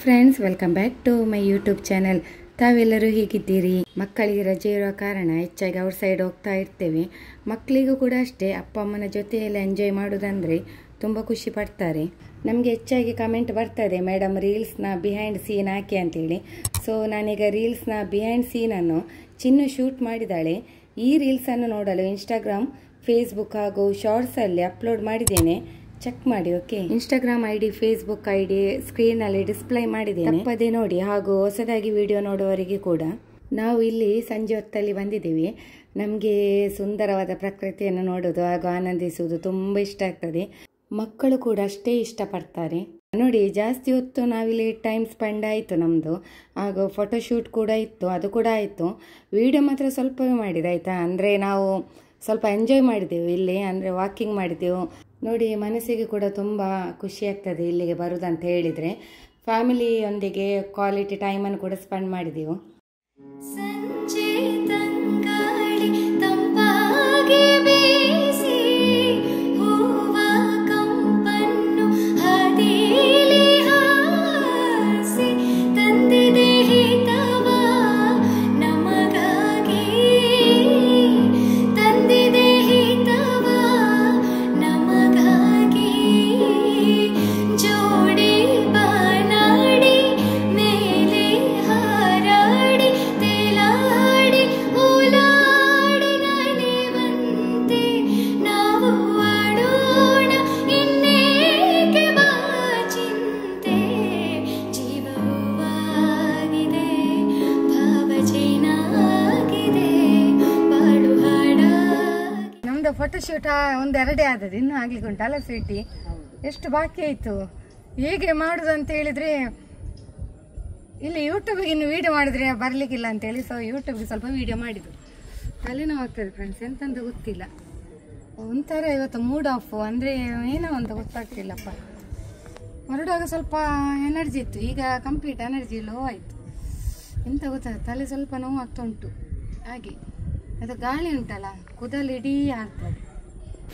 Friends, welcome back to my YouTube channel. ತಾವೆಲ್ಲರೂ ಹೇಗಿದ್ದೀರಿ? ಮಕ್ಕಳಿಗೆ ರಜೆ ಇರೋ ಕಾರಣ ಹೆಚ್ಚಾಗಿ ಔಟ್ ಸೈಡ್ ಹೋಗ್ತಾ ಇರ್ತೇವೆ. ಮಕ್ಕಳಿಗೂ ಕೂಡ ಅಷ್ಟೇ, ಅಪ್ಪ ಅಮ್ಮನ ಜೊತೆಯೆಲ್ಲ ಎಂಜಾಯ್ ಮಾಡೋದಂದರೆ ತುಂಬ ಖುಷಿ ಪಡ್ತಾರೆ. ನಮಗೆ ಹೆಚ್ಚಾಗಿ ಕಮೆಂಟ್ ಬರ್ತದೆ, ಮೇಡಮ್ ರೀಲ್ಸ್ನ ಬಿಹೈಂಡ್ ಸೀನ್ ಹಾಕಿ ಅಂತೇಳಿ. ಸೊ ನಾನೀಗ ರೀಲ್ಸ್ನ ಬಿಹೈಂಡ್ ಸೀನನ್ನು ಚಿನ್ನು ಶೂಟ್ ಮಾಡಿದ್ದಾಳೆ. ಈ ರೀಲ್ಸನ್ನು ನೋಡಲು ಇನ್ಸ್ಟಾಗ್ರಾಮ್, ಫೇಸ್ಬುಕ್ ಹಾಗೂ ಶಾರ್ಟ್ಸಲ್ಲಿ ಅಪ್ಲೋಡ್ ಮಾಡಿದ್ದೇನೆ. ಚೆಕ್ ಮಾಡಿ. Okay, Instagram ID, Facebook ID ಸ್ಕ್ರೀನಲ್ಲಿ ಡಿಸ್ಪ್ಲೇ ಮಾಡಿದ್ದೇನೆ, ತಪ್ಪದೇ ನೋಡಿ. ಹಾಗೂ ಹೊಸದಾಗಿ ವಿಡಿಯೋ ನೋಡುವವರಿಗೆ ಕೂಡ, ನಾವು ಇಲ್ಲಿ ಸಂಜೆ ಹೊತ್ತಲ್ಲಿ ಬಂದಿದ್ದೀವಿ. ನಮಗೆ ಸುಂದರವಾದ ಪ್ರಕೃತಿಯನ್ನು ನೋಡೋದು ಹಾಗೂ ಆನಂದಿಸುವುದು ತುಂಬ ಇಷ್ಟ ಆಗ್ತದೆ. ಮಕ್ಕಳು ಕೂಡ ಅಷ್ಟೇ ಇಷ್ಟಪಡ್ತಾರೆ. ನೋಡಿ, ಜಾಸ್ತಿ ಹೊತ್ತು ನಾವಿಲ್ಲಿ ಟೈಮ್ ಸ್ಪೆಂಡ್ ಆಯಿತು ನಮ್ಮದು. ಹಾಗೂ ಫೋಟೋಶೂಟ್ ಕೂಡ ಇತ್ತು, ಅದು ಕೂಡ ಆಯಿತು. ವಿಡಿಯೋ ಮಾತ್ರ ಸ್ವಲ್ಪವೇ ಮಾಡಿದೆ, ಆಯಿತಾ. ಅಂದರೆ ನಾವು ಸ್ವಲ್ಪ ಎಂಜಾಯ್ ಮಾಡಿದೆವು ಇಲ್ಲಿ, ಅಂದರೆ ವಾಕಿಂಗ್ ಮಾಡಿದೆವು. ನೋಡಿ, ಮನಸ್ಸಿಗೆ ಕೂಡ ತುಂಬ ಖುಷಿ ಆಗ್ತದೆ ಇಲ್ಲಿಗೆ ಬರುವುದಂತ ಹೇಳಿದರೆ. ಫ್ಯಾಮಿಲಿಯೊಂದಿಗೆ ಕ್ವಾಲಿಟಿ ಟೈಮನ್ನು ಕೂಡ ಸ್ಪೆಂಡ್ ಮಾಡಿದೆವು. ಫೋಟೋಶೂಟ್ ಒಂದೆರಡೇ ಆದದ್ದು, ಇನ್ನೂ ಆಗ್ಲಿಕ್ಕೆ ಉಂಟು ಅಲ್ಲ ಸ್ವೀಟಿ? ಎಷ್ಟು ಬಾಕಿ ಆಯಿತು. ಹೇಗೆ ಮಾಡೋದು ಅಂತ ಹೇಳಿದರೆ, ಇಲ್ಲಿ ಯೂಟ್ಯೂಬಿಗೆ ಇನ್ನು ವೀಡಿಯೋ ಮಾಡಿದ್ರೆ ಬರಲಿಕ್ಕಿಲ್ಲ ಅಂತೇಳಿ ಸೊ ಯೂಟ್ಯೂಬ್ಗೆ ಸ್ವಲ್ಪ ವೀಡಿಯೋ ಮಾಡಿದ್ದು. ತಲೆನೋವು ಆಗ್ತದೆ ಫ್ರೆಂಡ್ಸ್, ಎಂತಂತ ಗೊತ್ತಿಲ್ಲ. ಒಂಥರ ಇವತ್ತು ಮೂಡ್ ಆಫ್, ಅಂದರೆ ಏನೋ ಅಂತ ಗೊತ್ತಾಗ್ತಿಲ್ಲಪ್ಪ. ಹೊರಡುವಾಗ ಸ್ವಲ್ಪ ಎನರ್ಜಿ ಇತ್ತು, ಈಗ ಕಂಪ್ಲೀಟ್ ಎನರ್ಜಿ ಲೋ ಆಯಿತು. ಎಂತ ಗೊತ್ತಾಗ, ತಲೆ ಸ್ವಲ್ಪ ನೋವು ಆಗ್ತಾ ಉಂಟು. ಹಾಗೆ ಅದು ಗಾಳಿ ಉಂಟಲ್ಲ, ಕೂದಲು ಇಡೀ ಆಗ್ತದೆ.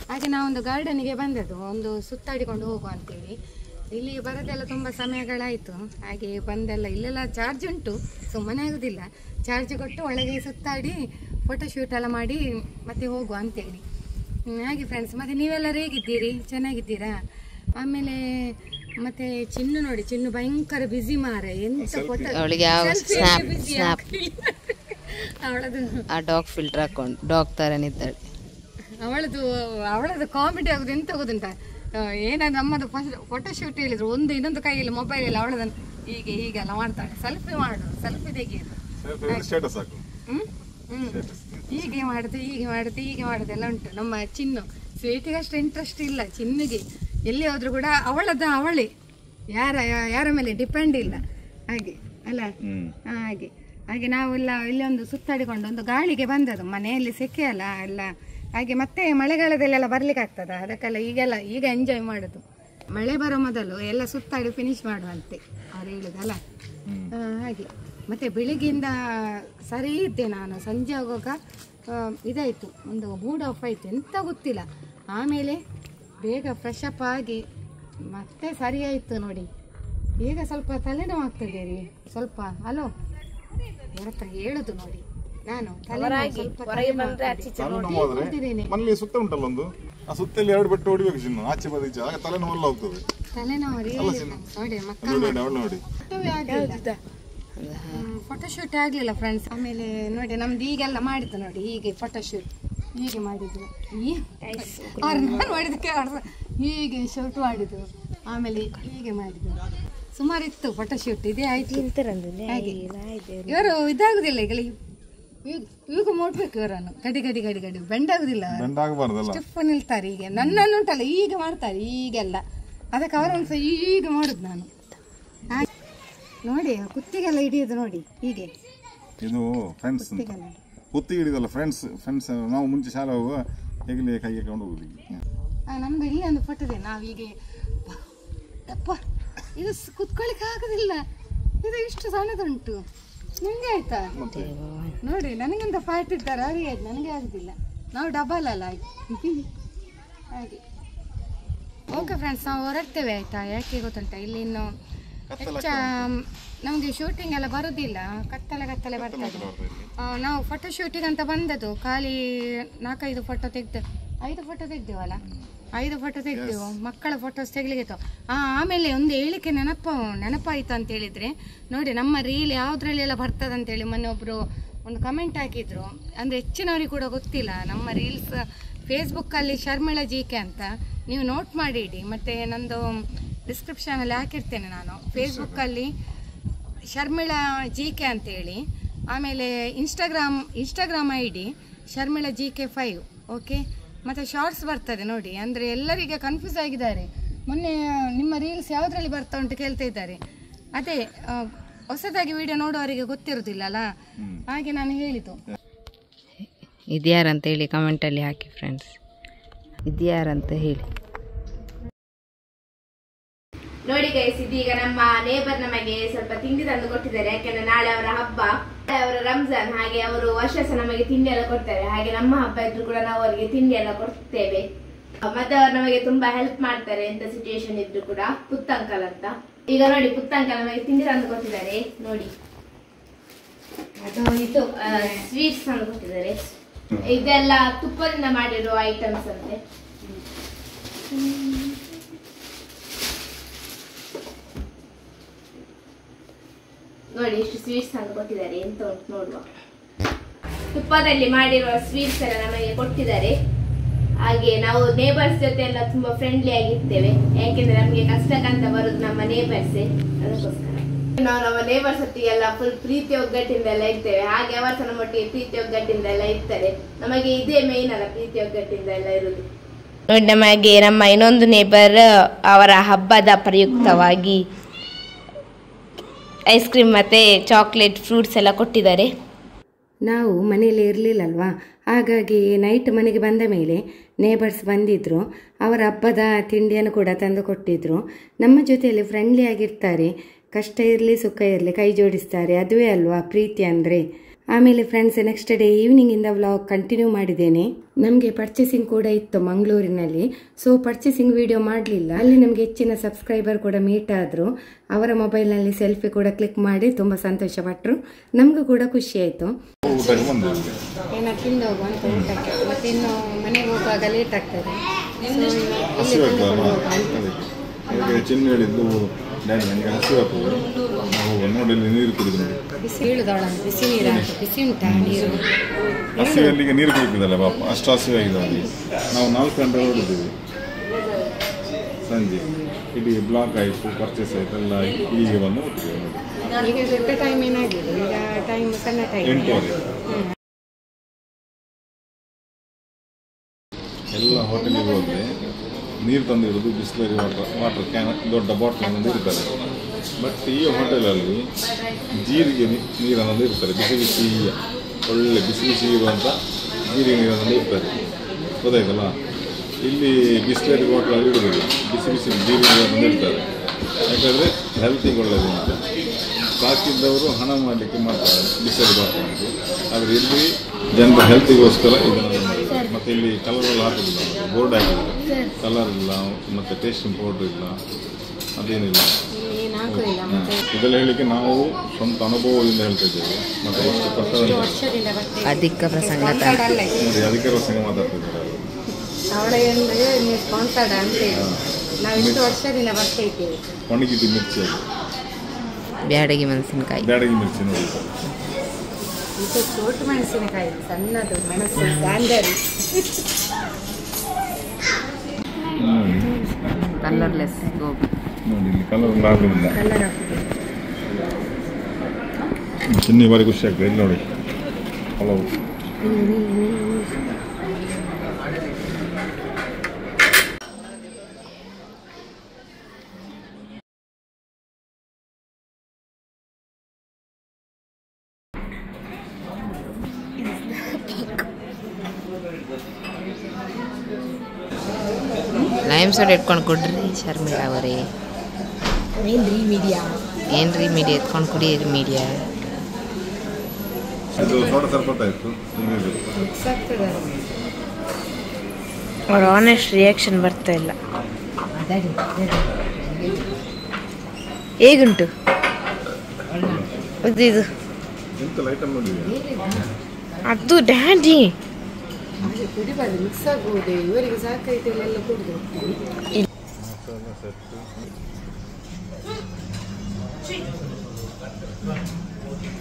ಹಾಗೆ ನಾವೊಂದು ಗಾರ್ಡನಿಗೆ ಬಂದದ್ದು, ಒಂದು ಸುತ್ತಾಡಿಕೊಂಡು ಹೋಗುವ ಅಂತೇಳಿ. ಇಲ್ಲಿಗೆ ಬರೋದೆಲ್ಲ ತುಂಬ ಸಮಯಗಳಾಯಿತು. ಹಾಗೆ ಬಂದೆಲ್ಲ, ಇಲ್ಲೆಲ್ಲ ಚಾರ್ಜ್ ಉಂಟು, ಸುಮ್ಮನೆ ಆಗೋದಿಲ್ಲ. ಚಾರ್ಜ್ ಕೊಟ್ಟು ಒಳಗೆ ಸುತ್ತಾಡಿ ಫೋಟೋಶೂಟ್ ಎಲ್ಲ ಮಾಡಿ ಮತ್ತೆ ಹೋಗುವ ಅಂತೇಳಿ. ಹಾಗೆ ಫ್ರೆಂಡ್ಸ್, ಮತ್ತು ನೀವೆಲ್ಲರೂ ಹೇಗಿದ್ದೀರಿ? ಚೆನ್ನಾಗಿದ್ದೀರಾ? ಆಮೇಲೆ ಮತ್ತೆ ಚಿನ್ನು ನೋಡಿ, ಚಿನ್ನು ಭಯಂಕರ ಬ್ಯುಸಿ ಮಾರೆ. ಎಂತ ಫೋಟೋ ಅವಳದು ಡಾಗ್ ಫಿಲ್ಟರ್ ಹಾಕೊಂಡು ಡಾಗ್ ತರ ನಿದ್ದಾಳೆ. ಅವಳದು ಕಾಮಿಡಿ ಆಗುದು ಎಂತ ಗೊತ್ತುಂಟ, ಏನಾದ್ರು ನಮ್ಮದು ಫೋಟೋಶೂಟ್ ಹೇಳಿದ್ರು ಒಂದು ಇನ್ನೊಂದು ಕೈಯಲ್ಲಿ ಮೊಬೈಲ್ ಇಲ್ಲ, ಅವಳದನ್ನು ಹೀಗೆಲ್ಲ ಮಾಡ್ತಾಳೆ. ಸೆಲ್ಫಿ ಮಾಡು, ಸೆಲ್ಫಿ ತೆಗೆಯೋದು, ಹೀಗೆ ಮಾಡುದು ಎಲ್ಲ ಉಂಟು. ನಮ್ಮ ಚಿನ್ನು ಸ್ವೀಟಿಗೆ ಅಷ್ಟು ಇಂಟ್ರೆಸ್ಟ್ ಇಲ್ಲ. ಚಿನ್ನಿಗೆ ಎಲ್ಲಿ ಹೋದ್ರು ಕೂಡ ಅವಳೇ, ಯಾರ ಮೇಲೆ ಡಿಪೆಂಡ್ ಇಲ್ಲ. ಹಾಗೆ ಅಲ್ಲ? ಹಾಗೆ ನಾವೆಲ್ಲ ಇಲ್ಲೊಂದು ಸುತ್ತಾಡಿಕೊಂಡು ಒಂದು ಗಾಳಿಗೆ ಬಂದದ್ದು. ಮನೆಯಲ್ಲಿ ಸೆಕೆ ಅಲ್ಲ ಎಲ್ಲ. ಹಾಗೆ ಮತ್ತೆ ಮಳೆಗಾಲದಲ್ಲೆಲ್ಲ ಬರ್ಲಿಕ್ಕೆ ಆಗ್ತದ? ಅದಕ್ಕೆಲ್ಲ ಈಗ ಎಂಜಾಯ್ ಮಾಡೋದು. ಮಳೆ ಬರೋ ಮೊದಲು ಎಲ್ಲ ಸುತ್ತಾಡಿ ಫಿನಿಶ್ ಮಾಡುವಂತೆ ಅವ್ರು ಹೇಳುದಲ್ಲ. ಹಾಗೆ ಮತ್ತೆ ಬೆಳಿಗ್ಗೆಯಿಂದ ಸರಿ ಇದ್ದೆ ನಾನು. ಸಂಜೆ ಆಗುವಾಗ ಇದಾಯಿತು, ಒಂದು ಮೂಡ್ ಆಫ್ ಆಯಿತು, ಎಂತ ಗೊತ್ತಿಲ್ಲ. ಆಮೇಲೆ ಬೇಗ ಫ್ರೆಶ್ ಅಪ್ ಆಗಿ ಮತ್ತೆ ಸರಿ ಆಯಿತು ನೋಡಿ. ಈಗ ಸ್ವಲ್ಪ ತಲೆನೋವು ಆಗ್ತದೆ ರೀ ಸ್ವಲ್ಪ. ಹಲೋ, ಯಾರತ್ರ ಹೇಳುದು ನೋಡಿ ನಾನು, ಮನೇಲಿ ಸುತ್ತ ಉಂಟಲ್ಲ ಒಂದು, ಆ ಸುತ್ತಲ್ಲಿ ಎರಡು ಬೆಟ್ಟು ಹೊಡಿಬೇಕು ಚಿನ್ನು, ಆಚೆ ಬದಿ ತಲೆನೋವೆಲ್ಲ ಹೋಗ್ತದೆ. ತಲೆನೋವು ರೀ ನೋಡಿ. ನೋಡಿ ಫೋಟೋಶೂಟ್ ಆಗ್ಲಿಲ್ಲ ಫ್ರೆಂಡ್ಸ್. ಆಮೇಲೆ ನೋಡಿ ನಮ್ದು ಈಗೆಲ್ಲ ಮಾಡಿದ್ದು ನೋಡಿ, ಹೀಗೆ ಫೋಟೋಶೂಟ್ ಹೀಗೆ ಮಾಡಿದ್ರು. ನಾನು ಮಾಡಿದಕ್ಕೆ ಹೀಗೆ ಶೂಟ್ ಮಾಡಿದ್ದು, ಆಮೇಲೆ ಹೀಗೆ ಮಾಡಿದ್ದು. ಸುಮಾರಿತ್ತು ಫೋಟೋಶೂಟ್, ಇದೇ ಆಯ್ತು. ಇವರು ಇದಾಗುದಿಲ್ಲ ಈಗ ಮುಟ್ಬೇಕು ಇವರನ್ನು, ಗಡಿ ಬೆಂಡ್ ಆಗುದಿಲ್ಲ, ಸ್ಟಿಫ್ ನಿಲ್ತಾರೆ. ಈಗ ನನ್ನನ್ನು ಉಂಟಲ್ಲ ಈಗ ಮಾಡ್ತಾರೆ ಈಗೆಲ್ಲ, ಅದಕ್ಕೆ ಅವರನ್ನು ಸಹ ಈಗ ಮಾಡುದು ನಾನು. ನೋಡಿ ಕುತ್ತಿಗೆಲ್ಲ ಹಿಡಿಯೋದು ನೋಡಿ ಹೀಗೆ. ಇದು ಫ್ರೆಂಡ್ಸ್ ಕುತ್ತಿಗೆ ಹಿಡಿದಲ್ಲ ಫ್ರೆಂಡ್ಸ್ ನಾವು ಮುಂಚೆ ಶಾಲೆ ಹೋಗುವ ಹೇಗೆ ಕೈ ಹಾಕೊಂಡು ಹೋಗುದು. ನಮ್ದು ಇಲ್ಲಿ ಒಂದು ಫೋಟೋ ಇದೆ, ನಾವೀಗೆ ಅಪ್ಪ ಇದು ಕುತ್ಕೊಳ್ಳಿಕ್ಕೆ ಆಗೋದಿಲ್ಲ, ಇದು ಇಷ್ಟು ಸಣ್ಣದುಂಟು. ನಿಮಗೆ ಆಯ್ತಾ ನೋಡಿ, ನನಗಿಂತ ಫ್ಯಾಟ್ ಇದ್ದಾರೆ ಅವರಿಗೆ ಆಯ್ತು, ನನಗೆ ಆಗುದಿಲ್ಲ. ನಾವು ಡಬಲ್ ಅಲ್ಲ ಹಾಗೆ. ಓಕೆ ಫ್ರೆಂಡ್ಸ್, ನಾವು ಹೊರಡ್ತೇವೆ ಆಯಿತಾ. ಯಾಕೆ ಗೊತ್ತುಂಟ, ಇಲ್ಲಿ ಇನ್ನು ನಮಗೆ ಶೂಟಿಂಗ್ ಎಲ್ಲ ಬರುದಿಲ್ಲ, ಕತ್ತಲೆ ಬರ್ತದೆ. ನಾವು ಫೋಟೋ ಶೂಟಿಂಗ್ ಅಂತ ಬಂದದ್ದು, ಖಾಲಿ 4-5 ಫೋಟೋ ತೆಗ್ದು 5 ಫೋಟೋ ತೆಗ್ದೇವಲ್ಲ, 5 ಫೋಟೋ ತೆಗ್ದೆವು, ಮಕ್ಕಳ ಫೋಟೋಸ್ ತೆಗ್ಲಿಕ್ಕೆ. ಆಮೇಲೆ ಒಂದು ಹೇಳಿಕೆ ನೆನಪಾಯಿತು ಅಂತ ಹೇಳಿದ್ರೆ ನೋಡಿ, ನಮ್ಮ ರೀಲ್ ಯಾವುದ್ರಲ್ಲಿ ಎಲ್ಲ ಬರ್ತದೆ ಅಂತೇಳಿ ಮೊನ್ನೆ ಒಬ್ರು ಒಂದು ಕಮೆಂಟ್ ಹಾಕಿದ್ರು. ಅಂದರೆ ಹೆಚ್ಚಿನವ್ರಿಗೆ ಕೂಡ ಗೊತ್ತಿಲ್ಲ, ನಮ್ಮ ರೀಲ್ಸ್ ಫೇಸ್ಬುಕ್ಕಲ್ಲಿ ಶರ್ಮಿಳಾ ಜೀಕೆ ಅಂತ ನೀವು ನೋಟ್ ಮಾಡಿ ಇಡಿ, ಮತ್ತು ನಂದು ಡಿಸ್ಕ್ರಿಪ್ಷನಲ್ಲಿ ಹಾಕಿರ್ತೇನೆ ನಾನು. ಫೇಸ್ಬುಕ್ಕಲ್ಲಿ ಶರ್ಮಿಳಾ ಜೀಕೆ ಅಂತೇಳಿ, ಆಮೇಲೆ Instagram ID Sharmila GK 5, okay. ಮತ್ತು ಶಾರ್ಟ್ಸ್ ಬರ್ತದೆ ನೋಡಿ. ಅಂದರೆ ಎಲ್ಲರಿಗೆ ಕನ್ಫ್ಯೂಸ್ ಆಗಿದ್ದಾರೆ, ಮೊನ್ನೆ ನಿಮ್ಮ ರೀಲ್ಸ್ ಯಾವುದರಲ್ಲಿ ಬರ್ತಾ ಉಂಟು ಕೇಳ್ತಾ ಇದ್ದಾರೆ. ಅದೇ ಹೊಸದಾಗಿ ವಿಡಿಯೋ ನೋಡುವವರಿಗೆ ಗೊತ್ತಿರೋದಿಲ್ಲಲ್ಲ, ಹಾಗೆ ನಾನು ಹೇಳಿದ್ದು. ಇದ್ಯಾರಂತ ಹೇಳಿ ಕಮೆಂಟಲ್ಲಿ ಹಾಕಿ ಫ್ರೆಂಡ್ಸ್, ಇದ್ಯಾರಂತ ಹೇಳಿ. ನೋಡಿ ಗೈಸ್, ಇದೀಗ ನಮ್ಮ ನೇಬರ್ ನಮಗೆ ಸ್ವಲ್ಪ ತಿಂಡಿ ತಂದು ಕೊಟ್ಟಿದ್ದಾರೆ. ಯಾಕೆಂದ್ರೆ ನಾಳೆ ಅವರ ಹಬ್ಬ, ಅವರ ರಂಜಾನ್, ಹಾಗೆ ಅವರು ವರ್ಷ ನಮಗೆ ತಿಂಡಿ ಎಲ್ಲ ಕೊಡ್ತಾರೆ. ಹಾಗೆ ನಮ್ಮ ಹಬ್ಬ ಇದ್ರು ಕೂಡ ನಾವು ಅವರಿಗೆ ತಿಂಡಿ ಎಲ್ಲ ಕೊಡ್ತೇವೆ. ಮತ್ತೆ ಅವರು ನಮಗೆ ತುಂಬಾ ಹೆಲ್ಪ್ ಮಾಡ್ತಾರೆ ಎಂತ ಸಿಚುಯೇಷನ್ ಇದ್ರು ಕೂಡ. ಪುತ್ತಂಕಲ್ ಅಂತ, ಈಗ ನೋಡಿ ಪುತ್ತಂಕಲ್ ನಮಗೆ ತಿಂಡಿ ತಂದು ಕೊಟ್ಟಿದ್ದಾರೆ. ನೋಡಿ ಅದು ಇದು ಸ್ವೀಟ್ಸ್ ತಂದು ಕೊಟ್ಟಿದ್ದಾರೆ. ಇದೆಲ್ಲ ತುಪ್ಪದಿಂದ ಮಾಡಿರುವ ಐಟಮ್ಸ್ ಅಂತೆ. ನೋಡಿ ಎಷ್ಟು ಸ್ವೀಟ್ಸ್ ತಂದು ಕೊಟ್ಟಿದ್ದಾರೆ, ಎಂತ ಉಂಟು ನೋಡುವ. ತುಪ್ಪದಲ್ಲಿ ಮಾಡಿರುವ ಸ್ವೀಟ್ಸ್ ಎಲ್ಲ ನಮಗೆ ಕೊಟ್ಟಿದ್ದಾರೆ. ಹಾಗೆ ನಾವು ನೇಬರ್ಸ್ ಜೊತೆ ಎಲ್ಲ ತುಂಬಾ ಫ್ರೆಂಡ್ಲಿ ಆಗಿರ್ತೇವೆ, ಯಾಕೆಂದ್ರೆ ನಮಗೆ ಕಷ್ಟಕ್ಕಂತ ಬರುದು ನಮ್ಮ ನೇಬರ್ಸೇ, ಅದಕ್ಕೋಸ್ಕರ ನಾವು ನಮ್ಮ ನೇಬರ್ಸ್ ಒಟ್ಟಿಗೆ ಎಲ್ಲ ಫುಲ್ ಪ್ರೀತಿ ಒಗ್ಗಟ್ಟಿಂದ ಎಲ್ಲ ಇರ್ತೇವೆ. ಹಾಗೆ ಅವರು ನಮ್ಮೊಟ್ಟಿಗೆ ಪ್ರೀತಿ ಒಗ್ಗಟ್ಟಿಂದ ಎಲ್ಲ ಇರ್ತಾರೆ. ನಮಗೆ ಇದೇ ಮೇನ್ ಅಲ್ಲ, ಪ್ರೀತಿ ಒಗ್ಗಟ್ಟಿಂದ ಎಲ್ಲ ಇರುದು. ನೋಡಿ, ನಮಗೆ ನಮ್ಮ ಇನ್ನೊಂದು ನೇಬರ್ ಅವರ ಹಬ್ಬದ ಪ್ರಯುಕ್ತವಾಗಿ ಐಸ್ ಕ್ರೀಮ್ ಮತ್ತು ಚಾಕ್ಲೇಟ್ ಫ್ರೂಟ್ಸ್ ಎಲ್ಲ ಕೊಟ್ಟಿದ್ದಾರೆ. ನಾವು ಮನೇಲಿ ಇರಲಿಲ್ಲಲ್ವಾ, ಹಾಗಾಗಿ ನೈಟ್ ಮನೆಗೆ ಬಂದ ಮೇಲೆ ನೇಬರ್ಸ್ ಬಂದಿದ್ದರು. ಅವರ ಹಬ್ಬದ ತಿಂಡಿಯನ್ನು ಕೂಡ ತಂದು ಕೊಟ್ಟಿದ್ರು. ನಮ್ಮ ಜೊತೆಯಲ್ಲಿ ಫ್ರೆಂಡ್ಲಿ ಆಗಿರ್ತಾರೆ, ಕಷ್ಟ ಇರಲಿ ಸುಖ ಇರಲಿ ಕೈ ಜೋಡಿಸ್ತಾರೆ. ಅದುವೇ ಅಲ್ವಾ ಪ್ರೀತಿ ಅಂದರೆ. ಆಮೇಲೆ ಫ್ರೆಂಡ್ಸ್, ನೆಕ್ಸ್ಟ್ ಡೇ ಈವ್ನಿಂಗಿಂದ ವ್ಲಾಗ್ ಕಂಟಿನ್ಯೂ ಮಾಡಿದ್ದೇನೆ. ನಮಗೆ ಪರ್ಚೇಸಿಂಗ್ ಕೂಡ ಇತ್ತು ಮಂಗಳೂರಿನಲ್ಲಿ, ಸೊ ಪರ್ಚೇಸಿಂಗ್ ವಿಡಿಯೋ ಮಾಡಲಿಲ್ಲ. ಅಲ್ಲಿ ನಮಗೆ ಹೆಚ್ಚಿನ ಸಬ್ಸ್ಕ್ರೈಬರ್ ಕೂಡ ಮೀಟ್ ಆದರು. ಅವರ ಮೊಬೈಲ್ನಲ್ಲಿ ಸೆಲ್ಫಿ ಕೂಡ ಕ್ಲಿಕ್ ಮಾಡಿ ತುಂಬ ಸಂತೋಷಪಟ್ಟರು. ನಮಗೂ ಕೂಡ ಖುಷಿ ಆಯಿತು. ಏನೋ ತಿಂದು ಹೋಗುವಂತ ಊಟಕ್ಕೆ, ಮತ್ತೆ ಇನ್ನು ಮನೆಗೆ ಹೋಗುವಾಗ ಲೇಟ್ ಆಗ್ತದೆ. ಚಿನ್ನ ಹೇಳಿದ್ದು ಡ್ಯಾಡಿ ನನಗೆ ಹಸಿವಾಗ್ತದೆ, ನಾವು ನೋಡಿ ನೀರು ಕುಡಿದು ನೋಡಿ. ಬಿಸಿ ಇಳಿದವಳ ಬಿಸಿ ನೀರು, ಬಿಸಿ ಉಂಟಾ ನೀರು? ಹಸಿವಲ್ಲಿಗೆ ನೀರು ಕುಡಿತಿದ್ದಲ್ಲ ಪಾಪ, ಅಷ್ಟು ಹಸಿವಾಗಿದ್ದಾವೆ. ನಾವು 4 ಗಂಟೆ ಹೊರಡಿದ್ದೀವಿ ಸಂಜೆ, ಇಡೀ ಬ್ಲಾಕ್ ಆಯಿತು, ಪರ್ಚೇಸ್ ಆಯಿತು ಎಲ್ಲ. ಈಗ ಬಂದು ಈಗ ದೊಡ್ಡ ಟೈಮ್ ಏನಾಗಿದೆ, ಈಗ ಟೈಮ್ ಸಣ್ಣ ಟೈಮ್ 8:30. ಎಲ್ಲ ಹೋಟೆಲಿಗೆ ಹೋದರೆ ನೀರು ತಂದಿರೋದು ಬಿಸ್ಲರಿ ವಾಟರ್ ಕ್ಯಾನ್, ದೊಡ್ಡ ಬಾಟ್ಲ್ ಅನ್ನೋದು ಇರ್ತಾರೆ. ಬಟ್ ಈ ಹೋಟೆಲಲ್ಲಿ ಜೀರಿಗೆ ನೀರು ಅನ್ನೋದು ಇರ್ತಾರೆ, ಬಿಸಿ ಬಿಸಿ ಒಳ್ಳೆ ಬಿಸಿ ಬಿಸಿ ಇರುವಂಥ ಜೀರಿಗೆ ನೀರು ಅನ್ನೋದು ಇರ್ತಾರೆ, ಗೊತ್ತಾಯ್ತಲ್ಲ. ಇಲ್ಲಿ ಬಿಸ್ಲರಿ ಬಾಟ್ಲಲ್ಲಿ ಇರೋದಿಲ್ಲ, ಬಿಸಿ ಬಿಸಿ ಜೀರಿಗೆ ನೀರು ಅನ್ನೋದು ಇರ್ತಾರೆ. ಯಾಕಂದರೆ ಹೆಲ್ತಿಗೆ ಒಳ್ಳೆಯದು ಅಂತ ಸಾಕಿದ್ದವರು ಹಣ ಮಾಡಲಿಕ್ಕೆ ಮಾಡ್ತಾರೆ ಬಿಸ್ಲರಿ ಬಾಟ್ಲ್ ಅಂತ. ಆದರೆ ಇಲ್ಲಿ ಜನರ ಹೆಲ್ತಿಗೋಸ್ಕರ ಇದನ್ನು. ಮತ್ತು ಇಲ್ಲಿ ಕಲರ್ ಎಲ್ಲ ಹಾಕೋದಿಲ್ಲ, ಬೋರ್ಡ್ ಹಾಕಿಲ್ಲ, ಕಲರ್ ಇಲ್ಲ, ಮತ್ತು ಟೇಸ್ಟಿಂಗ್ ಪೌಡ್ರ್ ಇಲ್ಲ, ಅದೇನಿಲ್ಲ. ಇದೆಲ್ಲ ಹೇಳಲಿಕ್ಕೆ ನಾವು ಸ್ವಂತ ಅನುಭವದಿಂದ ಹೇಳ್ತಾ ಇದ್ದೇವೆ. ಮತ್ತು ಎಷ್ಟು ಕಷ್ಟ ಅಧಿಕ ಪ್ರಸಂಗ ನೋಡಿ, ಅದಕ್ಕೆ ಪ್ರಸಂಗ ಮಾತಾಡ್ತಿದ್ದಾರೆ. ಒಣಗಿದ್ದು ಮಿರ್ಚಿ, ಅದು ಬ್ಯಾಡಗಿ ಮೆಣಸಿನಕಾಯಿ, ಬ್ಯಾಡಗಿ ಮಿರ್ಚಿ ನೋಡಿ. ಇದು ಚೋಟು ಮೆಣಸಿನಕಾಯಿ, ಸಣ್ಣದು ಮೆಣಸು ಗಾಂಧಾರಿ, ಕಲರ್ಲೆಸ್ ಗೋಬಿ ನೋಡಿ. ಇಲ್ಲಿ ಕಲರ್ ಹಾಕೋದಿಲ್ಲ, ಚಿನ್ನಿ ಬಾರಿ ಖುಷಿ ಆಗ್ತದೆ. ಇಲ್ಲಿ ನೋಡಿ ಪಲಾವು, ಲೈಮ್ ಸೋಡ ಇಟ್ಕೊಂಡು ಕೊಡ್ರಿ ಶರ್ಮಿಳಾ ಅವರೇ. ಏನ್ರಿ ಮೀಡಿಯಾ ಎತ್ಕೊಂಡು ಕುಡಿಯಿರಿ ಮೀಡಿಯಾ. ಅದು ಸೋಡಾ ಸ್ವಲ್ಪ ಇತ್ತು. ಅವ್ರ ಆನೆಸ್ಟ್ ರಿಯಾಕ್ಷನ್ ಬರ್ತಾ ಇಲ್ಲ. ಹೇಗುಂಟು ಇದು ಎಂತೆಲ್ಲ ಐಟಮ್ ನೋಡಿದ್ಯಾ? ಅದು ಡ್ಯಾಡಿ ಮಿಕ್ಸ್ ಆಗ್ಬೋದೆ ಇವರಿಗೆ ಸಾಕೈತೆ ಎಲ್ಲ ಕೊಡುದು.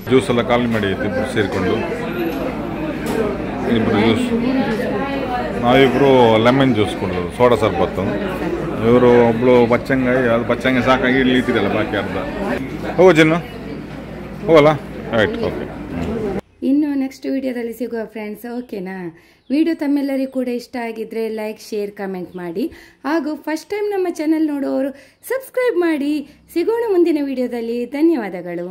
ಜ್ಯೂಸ್ ಎಲ್ಲ ಖಾಲಿ ಮಾಡಿ ಇಬ್ಬರು ಸೇರಿಕೊಂಡು ಇಬ್ಬರು ಜ್ಯೂಸ್, ನಾವಿಬ್ಬರು ಲೆಮನ್ ಜ್ಯೂಸ್ ಕೊಡೋದು, ಸೋಡಾ ಸರ್ಬತ್ತು. ಇವರು ಒಬ್ಳು ಬಚ್ಚಂಗಾಯಿ, ಅದು ಬಚ್ಚಂಗಾಯಿ ಸಾಕಾಗಿ ಇಲ್ಲಿ ಇಟ್ಟಿರಲ್ಲ ಬಾಕಿ ಅರ್ಧ. ಹೋಗೋ ಜಿನ್ನು ಹೋಗಲ್ಲ, ರೈಟ್, ಓಕೆ. ಇನ್ನು ನೆಕ್ಸ್ಟ್ ವಿಡಿಯೋದಲ್ಲಿ ಸಿಗುವ ಫ್ರೆಂಡ್ಸ್, ಓಕೆನಾ? ವಿಡಿಯೋ ತಮ್ಮೆಲ್ಲರಿಗೂ ಕೂಡ ಇಷ್ಟ ಆಗಿದ್ರೆ ಲೈಕ್, ಶೇರ್, ಕಮೆಂಟ್ ಮಾಡಿ. ಹಾಗೂ ಫಸ್ಟ್ ಟೈಮ್ ನಮ್ಮ ಚಾನೆಲ್ ನೋಡುವವರು ಸಬ್ಸ್ಕ್ರೈಬ್ ಮಾಡಿ. ಸಿಗೋಣ ಮುಂದಿನ ವಿಡಿಯೋದಲ್ಲಿ. ಧನ್ಯವಾದಗಳು.